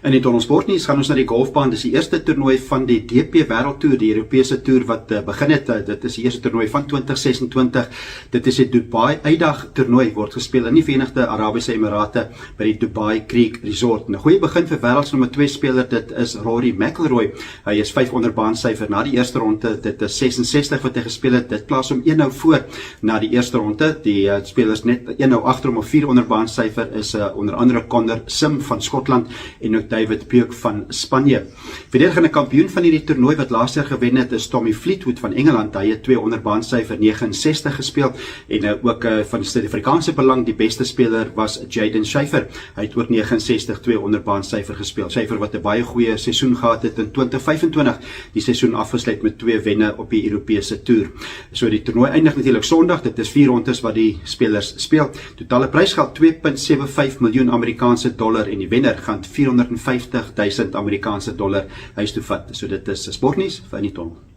In die Dondersportnuus gaan ons na die golfbaan. Dis die eerste toernooi van die DP Wêreldtoer, die Europese toer wat begin het. Dit is die eerste toernooi van 2026. Dit is die Dubai Uitdag toernooi, word gespeel in die Verenigde Arabiese Emirate by die Dubai Creek Resort. 'n Goeie begin vir wêreldsnommer 2 speler, dit is Rory McIlroy. Hy is 5 onder baansyfer na die eerste ronde. Dit is 66 wat hy gespeel het. Dit plaas hom 1 nou voor na die eerste ronde. Die spelers net 1 nou agter hom op 4 onder baansyfer is onder andere Connor Sim van Skotland en ook David Puig van Spanje. Verdedigende kampioen van hierdie toernooi wat laas jaar gewen het is Tommy Fleetwood van Engeland. Hy het 2 onder baansyfer 69 gespeel en ook van die Suid-Afrikaanse belang die beste speler was Jaden Schaffer. Hy het ook 69 2 onder baansyfer gespeel. Schaffer wat 'n baie goeie seisoen gehad het in 2025, die seisoen afgesluit met 2 wenne op die Europese toer. So die toernooi eindig natuurlik Sondag. Dit is 4 rondes wat die spelers speel. Totale prysgeld 2.75 miljoen Amerikaanse dollar en die wenner gaan 450 000 Amerikaanse dollar huis toe vat. So dit is sportnuus vir Annie Tong.